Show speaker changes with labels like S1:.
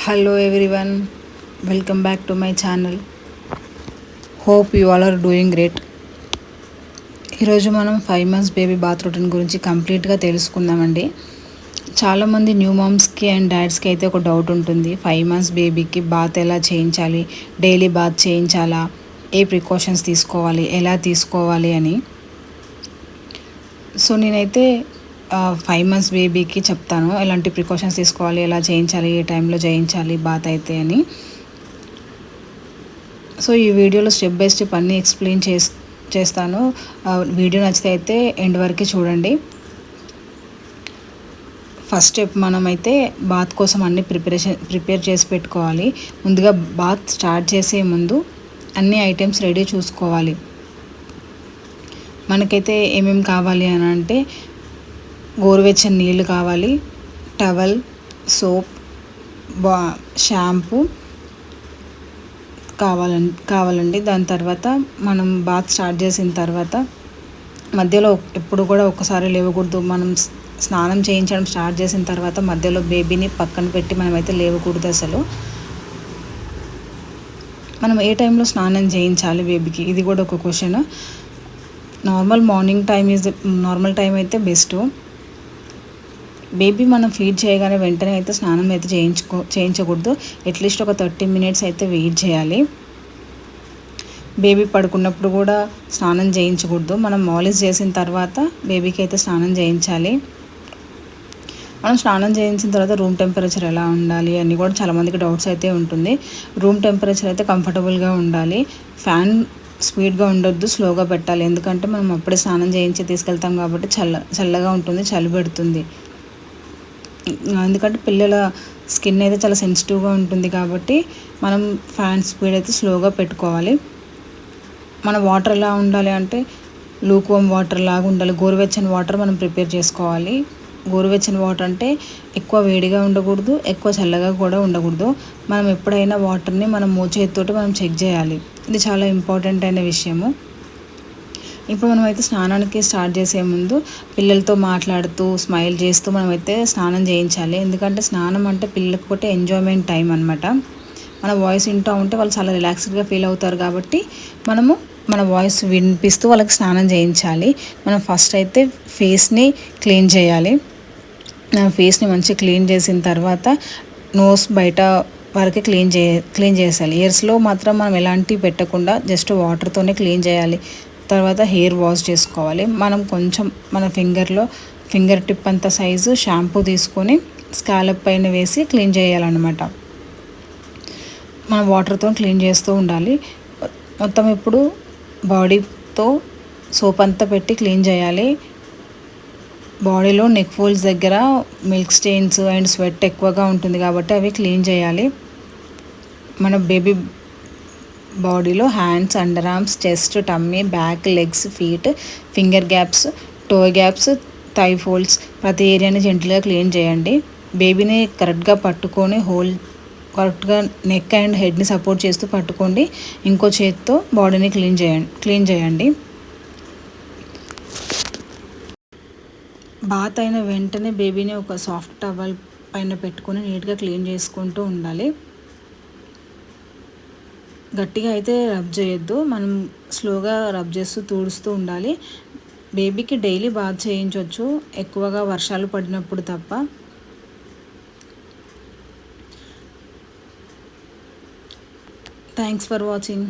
S1: Hello everyone, welcome back to my channel. Hope you all are doing great. ఈరోజు మనం 5 months baby bath routine గురించి కంప్లీట్గా తెలుసుకుందామండి. చాలామంది న్యూ మామ్స్కి అండ్ డాడ్స్కి అయితే ఒక డౌట్ ఉంటుంది. 5 months బేబీకి బాత్ ఎలా చేయించాలి, డైలీ బాత్ చేయించాలా, ఏ ప్రికాషన్స్ తీసుకోవాలి, ఎలా తీసుకోవాలి అని. సో నేనైతే 5 months బేబీకి చెప్తాను ఎలాంటి ప్రికాషన్స్ తీసుకోవాలి, ఎలా చేయించాలి, ఏ టైంలో చేయించాలి బాత్ అయితే అని. సో ఈ వీడియోలో స్టెప్ బై స్టెప్ అన్నీ ఎక్స్ప్లెయిన్ చేస్తాను. వీడియో నచ్చితే అయితే ఎండ్ వరకు చూడండి. ఫస్ట్ స్టెప్ మనమైతే బాత్ కోసం అన్ని ప్రిపేర్ చేసి పెట్టుకోవాలి. ముందుగా బాత్ స్టార్ట్ చేసే ముందు అన్ని ఐటమ్స్ రెడీ చూసుకోవాలి. మనకైతే ఏమేమి కావాలి అని అంటే గోరువెచ్చని నీళ్ళు కావాలి, టవల్, సోప్, షాంపూ కావాలండి. దాని తర్వాత మనం బాత్ స్టార్ట్ చేసిన తర్వాత మధ్యలో ఎప్పుడు కూడా ఒక్కసారి లేవకూడదు. మనం స్నానం చేయించడం స్టార్ట్ చేసిన తర్వాత మధ్యలో బేబీని పక్కన పెట్టి మనమైతే లేవకూడదు అసలు. మనం ఏ టైంలో స్నానం చేయించాలి బేబీకి, ఇది కూడా ఒక క్వశ్చన్. నార్మల్ టైం అయితే బెస్ట్. బేబీ మనం ఫీడ్ చేయగానే వెంటనే అయితే స్నానం అయితే చేయించకూడదు. అట్లీస్ట్ ఒక 30 minutes అయితే వెయిట్ చేయాలి. బేబీ పడుకున్నప్పుడు కూడా స్నానం చేయించకూడదు. మనం మాలిష్ చేసిన తర్వాత బేబీకి అయితే స్నానం చేయించాలి. మనం స్నానం చేయించిన తర్వాత రూమ్ టెంపరేచర్ ఎలా ఉండాలి అని కూడా చాలామందికి డౌట్స్ అయితే ఉంటుంది. రూమ్ టెంపరేచర్ అయితే కంఫర్టబుల్గా ఉండాలి. ఫ్యాన్ స్పీడ్గా ఉండొద్దు, స్లోగా పెట్టాలి. ఎందుకంటే మనం అప్పుడే స్నానం చేయించి తీసుకెళ్తాం కాబట్టి చల్లగా ఉంటుంది, చలి పెడుతుంది. ఎందుకంటే పిల్లల స్కిన్ అయితే చాలా సెన్సిటివ్గా ఉంటుంది కాబట్టి మనం ఫ్యాన్ స్పీడ్ అయితే స్లోగా పెట్టుకోవాలి. మన వాటర్ ఎలా ఉండాలి అంటే లూక్వామ్ వాటర్ లాగా ఉండాలి. గోరువెచ్చని వాటర్ మనం ప్రిపేర్ చేసుకోవాలి. గోరువెచ్చని వాటర్ అంటే ఎక్కువ వేడిగా ఉండకూడదు, ఎక్కువ చల్లగా కూడా ఉండకూడదు. మనం ఎప్పుడైనా వాటర్ని మనం మోచేతితోటి మనం చెక్ చేయాలి. ఇది చాలా ఇంపార్టెంట్ అయిన విషయము. ఇప్పుడు మనమైతే స్నానానికి స్టార్ట్ చేసే ముందు పిల్లలతో మాట్లాడుతూ స్మైల్ చేస్తూ మనమైతే స్నానం చేయించాలి. ఎందుకంటే స్నానం అంటే పిల్లలకు ఒకటి ఎంజాయ్మెంట్ టైం అనమాట. మన వాయిస్ వింటూ ఉంటే వాళ్ళు చాలా రిలాక్స్డ్గా ఫీల్ అవుతారు కాబట్టి మనము మన వాయిస్ వినిపిస్తూ వాళ్ళకి స్నానం చేయించాలి. మనం ఫస్ట్ అయితే ఫేస్ని క్లీన్ చేయాలి. ఫేస్ని మంచిగా క్లీన్ చేసిన తర్వాత నోస్ బయట వరకు క్లీన్ చేయాలి. ఇయర్స్లో మాత్రం మనం ఎలాంటివి పెట్టకుండా జస్ట్ వాటర్తోనే క్లీన్ చేయాలి. తర్వాత హెయిర్ వాష్ చేసుకోవాలి. మనం కొంచెం మన ఫింగర్ టిప్ అంత సైజు షాంపూ తీసుకొని స్కాలప్ పైన వేసి క్లీన్ చేయాలన్నమాట. మనం వాటర్తో క్లీన్ చేస్తూ ఉండాలి. మొత్తం ఇప్పుడు బాడీతో సోప్ అంతా పెట్టి క్లీన్ చేయాలి. బాడీలో నెక్ ఫోల్డ్స్ దగ్గర మిల్క్ స్టెయిన్స్ అండ్ స్వెట్ ఎక్కువగా ఉంటుంది కాబట్టి అవి క్లీన్ చేయాలి. మన బేబీ బాడీలో hands, underarms, chest, tummy, back, legs, feet, finger gaps, toe gaps, thigh folds ప్రతి ఏరియాని జెంటిల్గా క్లీన్ చేయండి. బేబీని కరెక్ట్గా పట్టుకొని కరెక్ట్గా నెక్ అండ్ హెడ్ని సపోర్ట్ చేస్తూ పట్టుకోండి. ఇంకో చేతితో బాడీని క్లీన్ చేయండి. బాత్ అయిన వెంటనే బేబీని ఒక సాఫ్ట్ టవల్ పైన పెట్టుకొని నీట్గా క్లీన్ చేసుకుంటూ ఉండాలి. గట్టిగా అయితే రబ్ చేయొద్దు, మనం స్లోగా రబ్ చేస్తూ తుడుస్తూ ఉండాలి. బేబీకి డైలీ బాత్ చేయించవచ్చు, ఎక్కువగా వర్షాలు పడినప్పుడు తప్ప. Thanks for watching.